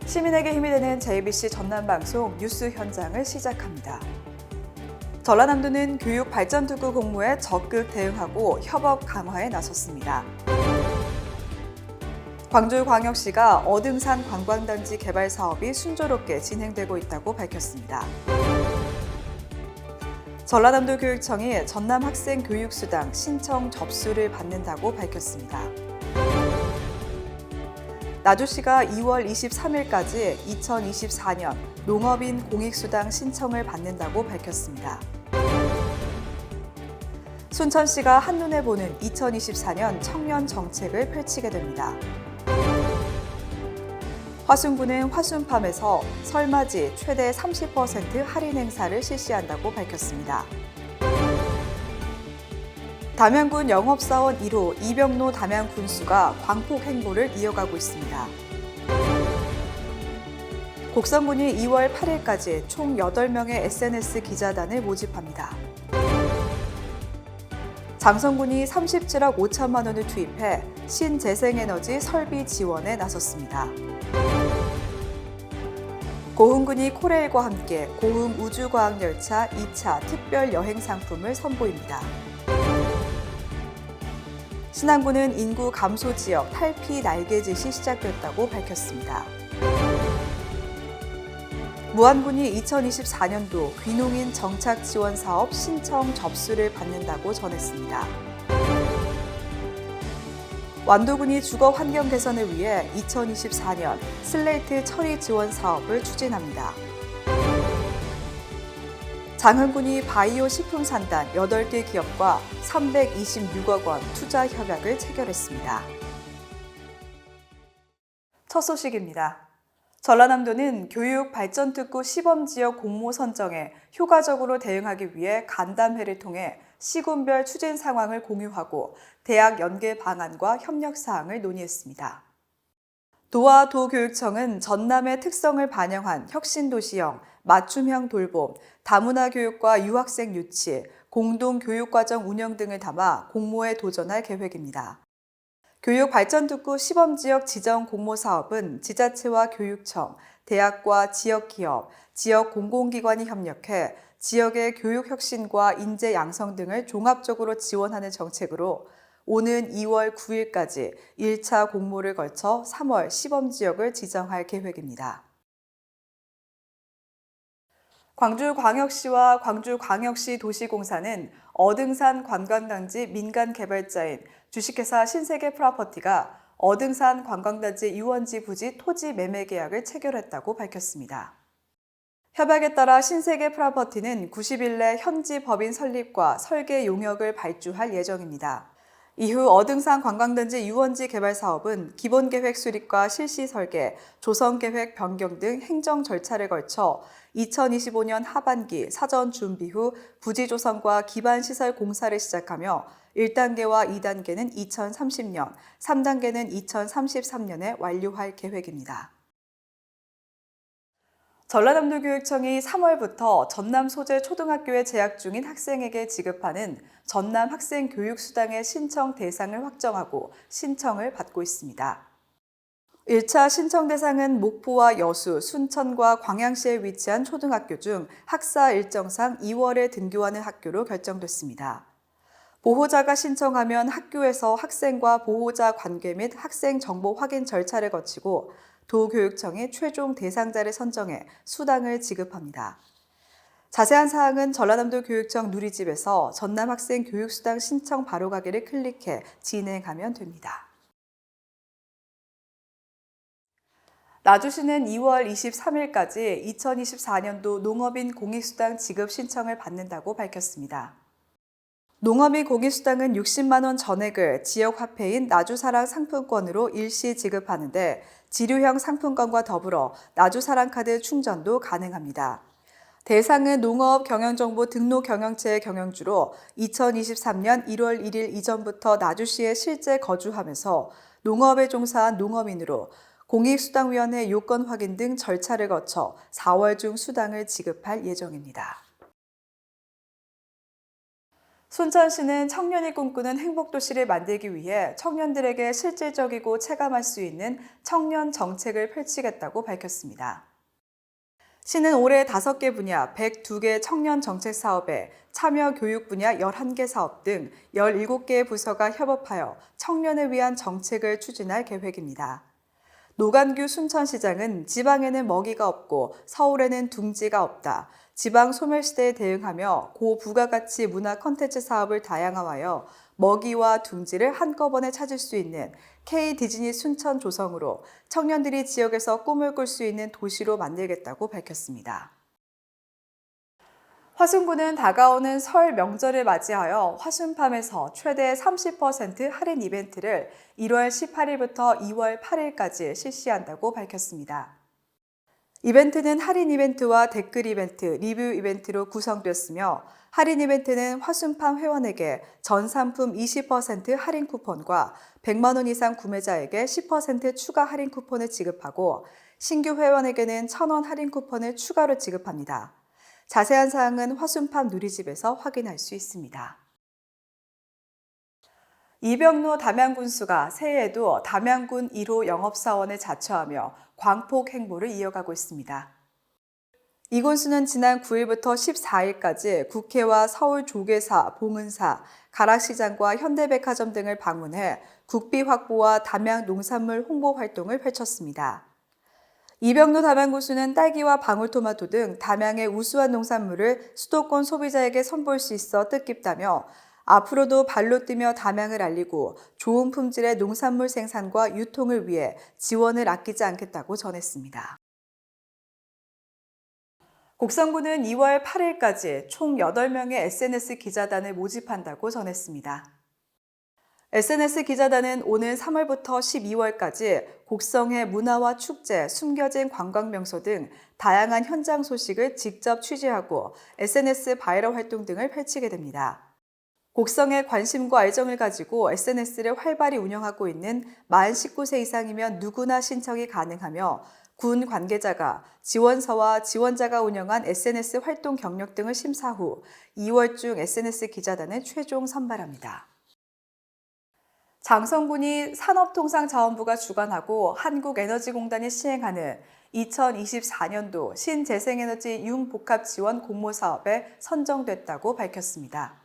시민에게 힘이 되는 JBC 전남방송 뉴스 현장을 시작합니다. 전라남도는 교육 발전특구 공모에 적극 대응하고 협업 강화에 나섰습니다. 광주광역시가 어등산 관광단지 개발 사업이 순조롭게 진행되고 있다고 밝혔습니다. 전라남도 교육청이 전남 학생 교육수당 신청 접수를 받는다고 밝혔습니다. 나주시가 2월 23일까지 2024년 농업인 공익수당 신청을 받는다고 밝혔습니다. 순천시가 한눈에 보는 2024년 청년 정책을 펼치게 됩니다. 화순군은 화순팜에서 설맞이 최대 30% 할인 행사를 실시한다고 밝혔습니다. 담양군 영업사원 1호 이병로 담양군수가 광폭 행보를 이어가고 있습니다. 곡성군이 2월 8일까지 총 8명의 SNS 기자단을 모집합니다. 장성군이 37억 5천만 원을 투입해 신재생에너지 설비 지원에 나섰습니다. 고흥군이 코레일과 함께 고흥 우주과학열차 2차 특별 여행 상품을 선보입니다. 신안군은 인구 감소 지역 탈피 날개짓이 시작됐다고 밝혔습니다. 무안군이 2024년도 귀농인 정착 지원 사업 신청 접수를 받는다고 전했습니다. 완도군이 주거 환경 개선을 위해 2024년 슬레이트 처리 지원 사업을 추진합니다. 장흥군이 바이오 식품 산단 8개 기업과 326억 원 투자 협약을 체결했습니다. 첫 소식입니다. 전라남도는 교육 발전특구 시범지역 공모 선정에 효과적으로 대응하기 위해 간담회를 통해 시군별 추진 상황을 공유하고 대학 연계 방안과 협력 사항을 논의했습니다. 도와 도교육청은 전남의 특성을 반영한 혁신도시형, 맞춤형 돌봄, 다문화 교육과 유학생 유치, 공동교육과정 운영 등을 담아 공모에 도전할 계획입니다. 교육발전특구 시범지역 지정 공모사업은 지자체와 교육청, 대학과 지역기업, 지역 공공기관이 협력해 지역의 교육 혁신과 인재 양성 등을 종합적으로 지원하는 정책으로 오는 2월 9일까지 1차 공모를 거쳐 3월 시범지역을 지정할 계획입니다. 광주광역시와 광주광역시 도시공사는 어등산 관광단지 민간개발자인 주식회사 신세계 프로퍼티가 어등산 관광단지 유원지 부지 토지 매매 계약을 체결했다고 밝혔습니다. 협약에 따라 신세계 프로퍼티는 90일 내 현지 법인 설립과 설계 용역을 발주할 예정입니다. 이후 어등산 관광단지 유원지 개발 사업은 기본계획 수립과 실시 설계, 조성계획 변경 등 행정 절차를 거쳐 2025년 하반기 사전 준비 후 부지 조성과 기반시설 공사를 시작하며 1단계와 2단계는 2030년, 3단계는 2033년에 완료할 계획입니다. 전라남도 교육청이 3월부터 전남 소재 초등학교에 재학 중인 학생에게 지급하는 전남 학생 교육수당의 신청 대상을 확정하고 신청을 받고 있습니다. 1차 신청 대상은 목포와 여수, 순천과 광양시에 위치한 초등학교 중 학사 일정상 2월에 등교하는 학교로 결정됐습니다. 보호자가 신청하면 학교에서 학생과 보호자 관계 및 학생 정보 확인 절차를 거치고 도교육청이 최종 대상자를 선정해 수당을 지급합니다. 자세한 사항은 전라남도 교육청 누리집에서 전남 학생 교육수당 신청 바로가기를 클릭해 진행하면 됩니다. 나주시는 2월 23일까지 2024년도 농업인 공익수당 지급 신청을 받는다고 밝혔습니다. 농업인 공익수당은 60만 원 전액을 지역화폐인 나주사랑 상품권으로 일시 지급하는데 지류형 상품권과 더불어 나주사랑카드 충전도 가능합니다. 대상은 농업 경영정보 등록 경영체의 경영주로 2023년 1월 1일 이전부터 나주시에 실제 거주하면서 농업에 종사한 농업인으로 공익수당위원회 요건 확인 등 절차를 거쳐 4월 중 수당을 지급할 예정입니다. 순천시는 청년이 꿈꾸는 행복도시를 만들기 위해 청년들에게 실질적이고 체감할 수 있는 청년 정책을 펼치겠다고 밝혔습니다. 시는 올해 5개 분야 102개 청년 정책 사업에 참여 교육 분야 11개 사업 등 17개의 부서가 협업하여 청년을 위한 정책을 추진할 계획입니다. 노관규 순천시장은 지방에는 먹이가 없고 서울에는 둥지가 없다. 지방 소멸시대에 대응하며 고부가가치 문화 콘텐츠 사업을 다양화하여 먹이와 둥지를 한꺼번에 찾을 수 있는 K 디즈니 순천 조성으로 청년들이 지역에서 꿈을 꿀 수 있는 도시로 만들겠다고 밝혔습니다. 화순구는 다가오는 설 명절을 맞이하여 화순팜에서 최대 30% 할인 이벤트를 1월 18일부터 2월 8일까지 실시한다고 밝혔습니다. 이벤트는 할인 이벤트와 댓글 이벤트, 리뷰 이벤트로 구성됐으며 할인 이벤트는 화순팜 회원에게 전 상품 20% 할인 쿠폰과 100만 원 이상 구매자에게 10% 추가 할인 쿠폰을 지급하고 신규 회원에게는 1,000원 할인 쿠폰을 추가로 지급합니다. 자세한 사항은 화순팜 누리집에서 확인할 수 있습니다. 이병로 담양군수가 새해에도 담양군 1호 영업사원을 자처하며 광폭 행보를 이어가고 있습니다. 이 군수는 지난 9일부터 14일까지 국회와 서울조계사, 봉은사, 가락시장과 현대백화점 등을 방문해 국비 확보와 담양 농산물 홍보 활동을 펼쳤습니다. 이병로 담양군수는 딸기와 방울토마토 등 담양의 우수한 농산물을 수도권 소비자에게 선보일 수 있어 뜻깊다며 앞으로도 발로 뛰며 담양을 알리고 좋은 품질의 농산물 생산과 유통을 위해 지원을 아끼지 않겠다고 전했습니다. 곡성군은 2월 8일까지 총 8명의 SNS 기자단을 모집한다고 전했습니다. SNS 기자단은 오는 3월부터 12월까지 곡성의 문화와 축제, 숨겨진 관광명소 등 다양한 현장 소식을 직접 취재하고 SNS 바이럴 활동 등을 펼치게 됩니다. 곡성에 관심과 애정을 가지고 SNS를 활발히 운영하고 있는 만 19세 이상이면 누구나 신청이 가능하며 군 관계자가 지원서와 지원자가 운영한 SNS 활동 경력 등을 심사 후 2월 중 SNS 기자단을 최종 선발합니다. 장성군이 산업통상자원부가 주관하고 한국에너지공단이 시행하는 2024년도 신재생에너지 융복합지원 공모사업에 선정됐다고 밝혔습니다.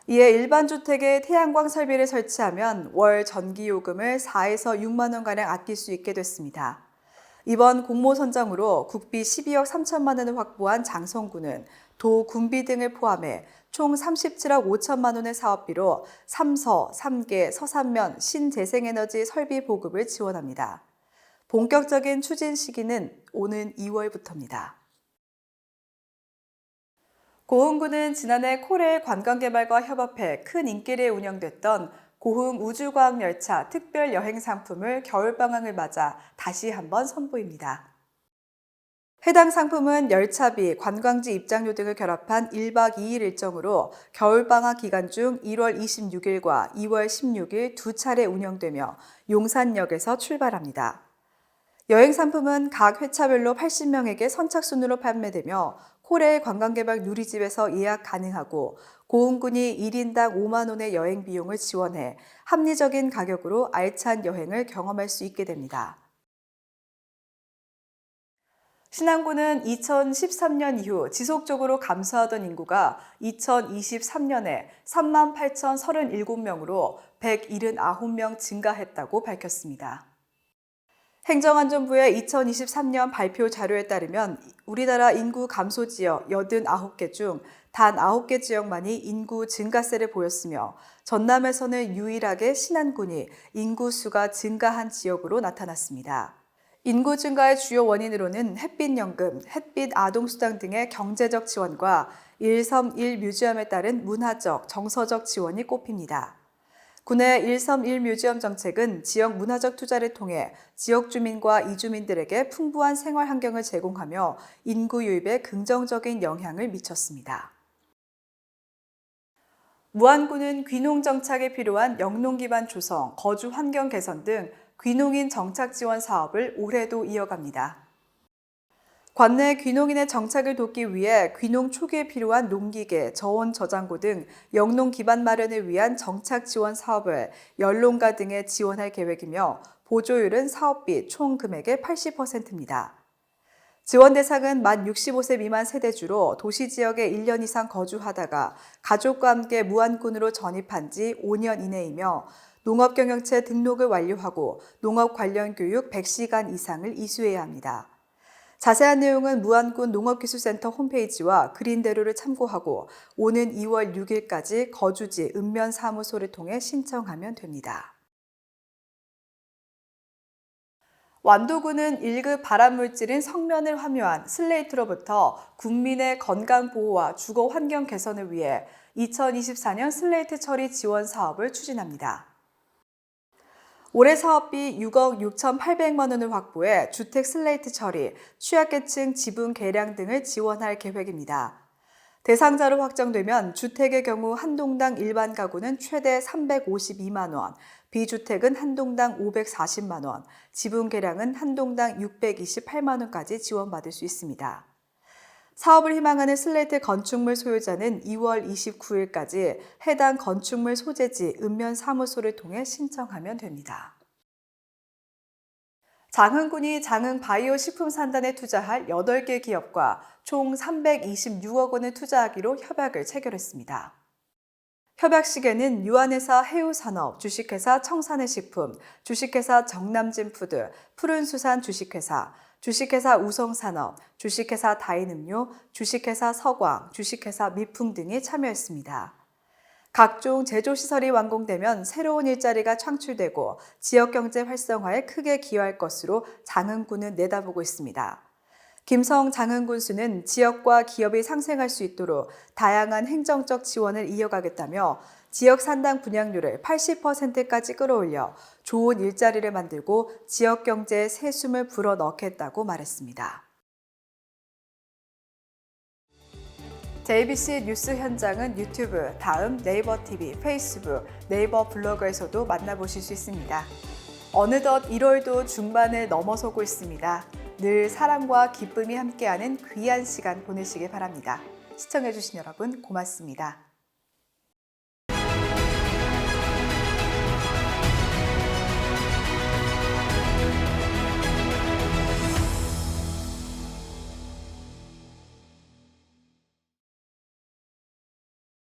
이에 일반 주택에 태양광 설비를 설치하면 월 전기요금을 4에서 6만 원가량 아낄 수 있게 됐습니다. 이번 공모 선정으로 국비 12억 3천만 원을 확보한 장성군은 도, 군비 등을 포함해 총 37억 5천만 원의 사업비로 3서, 3개, 서산면 신재생에너지 설비 보급을 지원합니다. 본격적인 추진 시기는 오는 2월부터입니다. 고흥군은 지난해 코레일 관광개발과 협업해 큰 인기를 운영됐던 고흥 우주과학열차 특별 여행 상품을 겨울방학을 맞아 다시 한번 선보입니다. 해당 상품은 열차비, 관광지 입장료 등을 결합한 1박 2일 일정으로 겨울방학 기간 중 1월 26일과 2월 16일 두 차례 운영되며 용산역에서 출발합니다. 여행 상품은 각 회차별로 80명에게 선착순으로 판매되며 코레일 관광개발 누리집에서 예약 가능하고 고흥군이 1인당 5만 원의 여행 비용을 지원해 합리적인 가격으로 알찬 여행을 경험할 수 있게 됩니다. 신안군은 2013년 이후 지속적으로 감소하던 인구가 2023년에 38,037명으로 179명 증가했다고 밝혔습니다. 행정안전부의 2023년 발표 자료에 따르면 우리나라 인구 감소 지역 89개 중 단 9개 지역만이 인구 증가세를 보였으며 전남에서는 유일하게 신안군이 인구수가 증가한 지역으로 나타났습니다. 인구 증가의 주요 원인으로는 햇빛연금, 햇빛 아동수당 등의 경제적 지원과 일섬 1뮤지엄에 따른 문화적, 정서적 지원이 꼽힙니다. 군의 일섬 1뮤지엄 정책은 지역 문화적 투자를 통해 지역 주민과 이주민들에게 풍부한 생활 환경을 제공하며 인구 유입에 긍정적인 영향을 미쳤습니다. 무안군은 귀농 정착에 필요한 영농 기반 조성, 거주 환경 개선 등 귀농인 정착 지원 사업을 올해도 이어갑니다. 관내 귀농인의 정착을 돕기 위해 귀농 초기에 필요한 농기계, 저온 저장고 등 영농 기반 마련을 위한 정착 지원 사업을 연농가 등에 지원할 계획이며 보조율은 사업비 총 금액의 80%입니다. 지원 대상은 만 65세 미만 세대주로 도시 지역에 1년 이상 거주하다가 가족과 함께 무안군으로 전입한 지 5년 이내이며 농업경영체 등록을 완료하고 농업 관련 교육 100시간 이상을 이수해야 합니다. 자세한 내용은 무안군 농업기술센터 홈페이지와 그린대로를 참고하고 오는 2월 6일까지 거주지 읍면사무소를 통해 신청하면 됩니다. 완도군은 1급 발암물질인 석면을 함유한 슬레이트로부터 국민의 건강 보호와 주거 환경 개선을 위해 2024년 슬레이트 처리 지원 사업을 추진합니다. 올해 사업비 6억 6,800만 원을 확보해 주택 슬레이트 처리, 취약계층 지분 개량 등을 지원할 계획입니다. 대상자로 확정되면 주택의 경우 한 동당 일반 가구는 최대 352만 원, 비주택은 한 동당 540만 원, 지분 개량은 한 동당 628만 원까지 지원받을 수 있습니다. 사업을 희망하는 슬레이트 건축물 소유자는 2월 29일까지 해당 건축물 소재지 읍면사무소를 통해 신청하면 됩니다. 장흥군이 장흥바이오식품산단에 투자할 8개 기업과 총 326억 원을 투자하기로 협약을 체결했습니다. 협약식에는 유한회사 해우산업, 주식회사 청산해식품, 주식회사 정남진푸드, 푸른수산 주식회사, 주식회사 우성산업, 주식회사 다인음료, 주식회사 서광, 주식회사 미풍 등이 참여했습니다. 각종 제조시설이 완공되면 새로운 일자리가 창출되고 지역경제 활성화에 크게 기여할 것으로 장흥군은 내다보고 있습니다. 김성 장흥군수는 지역과 기업이 상생할 수 있도록 다양한 행정적 지원을 이어가겠다며 지역 산당 분양률을 80%까지 끌어올려 좋은 일자리를 만들고 지역 경제에 새숨을 불어넣겠다고 말했습니다. JBC 뉴스 현장은 유튜브, 다음 네이버 TV, 페이스북, 네이버 블로그에서도 만나보실 수 있습니다. 어느덧 1월도 중반을 넘어서고 있습니다. 늘 사랑과 기쁨이 함께하는 귀한 시간 보내시길 바랍니다. 시청해주신 여러분 고맙습니다.